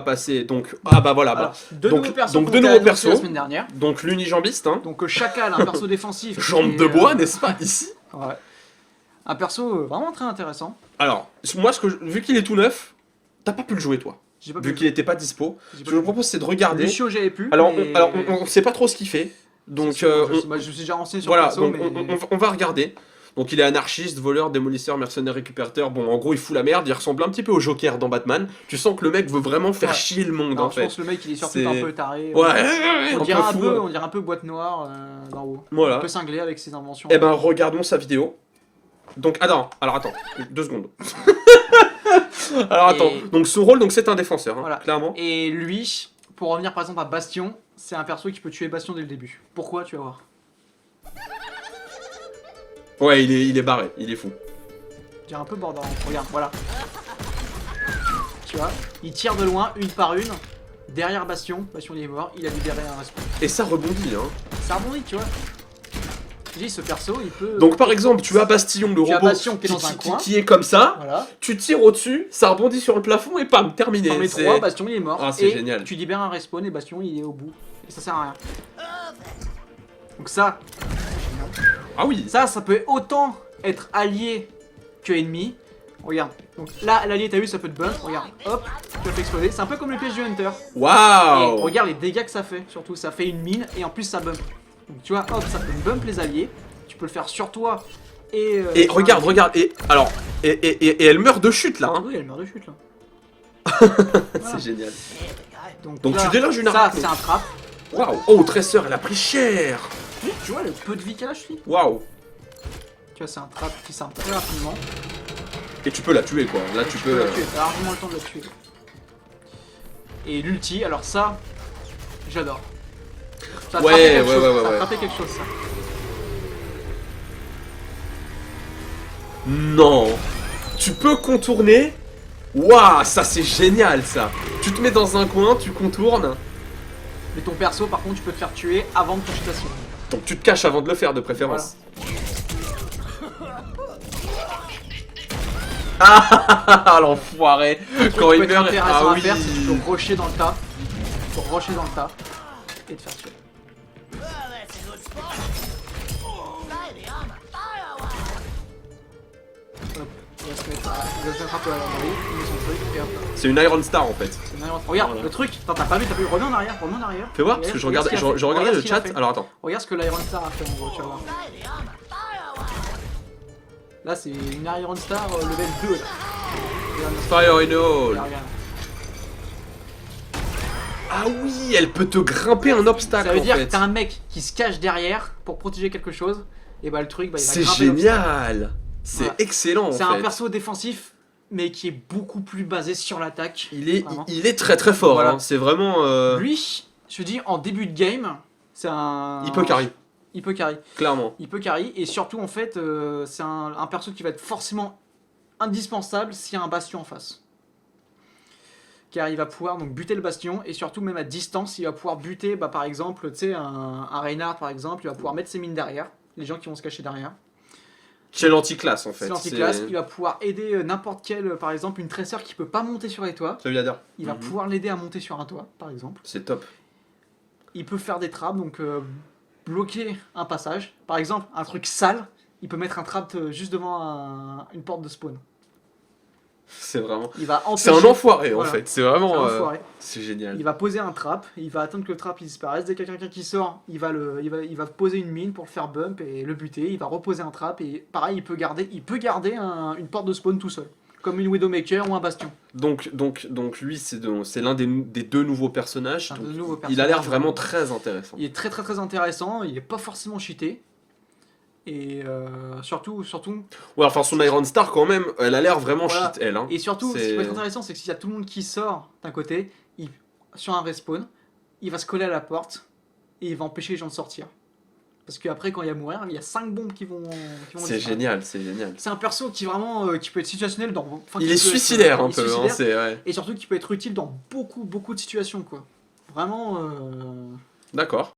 passer, donc, ah bah voilà, Alors, bah. deux donc, nouveaux persos donc qui ont deux été nouveaux annoncés la persos. semaine dernière. Donc l'unijambiste, hein. Donc Chacal, un perso défensif. Jambe de bois, n'est-ce pas, ici? Ouais. Un perso vraiment très intéressant. Alors, moi, vu qu'il est tout neuf, t'as pas pu le jouer, toi. J'ai pas Vu pu qu'il était pas dispo. J'ai Ce pas que je pu. vous propose, c'est de regarder. Lucio, j'avais pu. Alors, mais... on sait pas trop ce qu'il fait. Donc, je me suis déjà renseigné sur voilà, le perso, donc mais... on va regarder. Donc il est anarchiste, voleur, démolisseur, mercenaire, récupérateur. Bon, en gros, il fout la merde. Il ressemble un petit peu au Joker dans Batman. Tu sens que le mec veut vraiment faire chier le monde, Alors, en je fait. pense que le mec, il est surtout C'est- un peu taré. Ouais, On un dirait peu fou. on dirait un peu boîte noire d'en haut. Voilà. Un peu cinglé avec ses inventions. Eh ben, regardons sa vidéo. Donc, attends, 2 secondes. Alors, attends. Et- Donc, son rôle, donc c'est un défenseur, hein, Voilà. clairement. Et lui, pour revenir par exemple à Bastion, c'est un perso qui peut tuer Bastion dès le début. Pourquoi, tu vas voir. Ouais, il est barré, il est fou. J'ai un peu border. Regarde, voilà. Tu vois, il tire de loin, une par une. Derrière Bastion, Bastion il est mort, il a libéré un respect. Et ça rebondit, hein. Ça rebondit, tu vois. Je dis, ce perso, il peut... Donc, par exemple, tu as Bastillon, le Tu as robot, Bastion qui est dans un coin. qui est comme ça. Voilà. Tu tires au-dessus, ça rebondit sur le plafond et pam, terminé. T'en mets C'est- 3, Bastion il est mort. Ah, c'est et génial. tu libères un respawn et Bastion il est au bout. Et ça sert à rien. Donc ça, Ah oui. ça peut autant être allié que ennemi. Regarde. Donc là, l'allié, t'as vu, ça peut te bump. Regarde, hop, tu le fais exploser. C'est un peu comme le piège du Hunter. Et Waouh. regarde les dégâts que ça fait. Surtout, ça fait une mine et en plus ça bump. Donc tu vois, hop, ça peut bump les alliés. Tu peux le faire sur toi. Et sur regarde, un- regarde. Et alors, et elle meurt de chute là. Hein. Oui, elle meurt de chute là. C'est génial. Donc tu là, déloges une ça, arme. c'est un trap. Waouh. Oh, Tresseur, elle a pris cher. Tu vois le peu de vie qu'elle a, je suis. Waouh. Tu vois, c'est un trap qui s'arme très rapidement. Et tu peux la tuer quoi. Là, tu Tu peux. peux la tuer, t'as largement le temps de la tuer. Et l'ulti, alors ça, j'adore. Ça a Ouais, frappé quelque ouais, chose, ouais, ça a ouais. frappé quelque chose, ça. Non. Tu peux contourner. Waouh, ça c'est génial ça. Tu te mets dans un coin, tu contournes. Mais ton perso, par contre, tu peux te faire tuer avant de toucher ta cible. Donc tu te caches avant de le faire de préférence. Ah l'enfoiré. Quand il meurt. Intéressant Ah à oui. faire, c'est que tu peux rusher dans le tas. Tu peux rusher dans le tas et te faire tuer. Hop, il va se mettre un peu à l'abri, il met son truc et hop. C'est une Iron Star en fait. C'est une alliance. Regarde Voilà. le truc, attends, t'as pas vu, reviens en arrière, reviens en arrière. Fais voir, parce que je regardais, je regardais le chat. Alors attends. Regarde ce que l'Iron Star a fait en gros, tu vas voir. Là, c'est une Iron Star level 2 là. Fire in all. Regarde. Ah oui, elle peut te grimper un obstacle Ça veut en dire fait. que t'as un mec qui se cache derrière pour protéger quelque chose. Et bah le truc, bah, il va C'est grimper l'obstacle. génial. C'est Voilà. excellent en C'est fait. un perso défensif, mais qui est beaucoup plus basé sur l'attaque. Vraiment. Il est très très fort. Voilà. Hein. C'est vraiment. Lui, je te dis, en début de game, c'est un... Il peut carry, Il peut carry. clairement. Il peut carry, et surtout, en fait, c'est un perso qui va être forcément indispensable s'il y a un bastion en face. Car il va pouvoir donc buter le bastion, et surtout, même à distance, il va pouvoir buter, bah, par exemple, tu sais, un Reinhardt, par exemple, il va pouvoir mettre ses mines derrière, les gens qui vont se cacher derrière. C'est l'anti-classe en fait. C'est l'anti-classe, il va pouvoir aider n'importe quel, par exemple, une tresseur qui peut pas monter sur les toits. Ça veut dire. Il va pouvoir l'aider à monter sur un toit, par exemple. C'est top. Il peut faire des trappes, donc bloquer un passage. Par exemple, un truc sale, il peut mettre un trap juste devant une porte de spawn. C'est vraiment. Il va C'est empêcher... un enfoiré Voilà. en fait. C'est vraiment. C'est un enfoiré. C'est génial. Il va poser un trap, il va attendre que le trap il disparaisse. Dès qu'il y a quelqu'un qui sort, il va poser une mine pour le faire bump et le buter. Il va reposer un trap et pareil, il peut garder une porte de spawn tout seul. Comme une Widowmaker ou un Bastion. Donc lui, c'est l'un des deux nouveaux personnages. Un Donc, nouveau il a l'air personnage. vraiment très intéressant. Il est très très très intéressant, il est pas forcément cheaté. Et surtout, Ouais, enfin son Iron Star quand même, elle a l'air vraiment Voilà. shit elle. Hein. et surtout, ce C'est- qui peut être intéressant, c'est que s'il y a tout le monde qui sort d'un côté, sur un respawn, il va se coller à la porte et il va empêcher les gens de sortir. Parce qu'après, quand il y a mourir, il y a 5 bombes qui vont C'est disparaître. génial, c'est génial. C'est un perso qui vraiment qui peut être situationnel dans. Enfin, Il qui est peut être, suicidaire un il est peu. Hein, suicidaire, c'est ouais. et surtout qui peut être utile dans beaucoup de situations quoi. Vraiment. D'accord.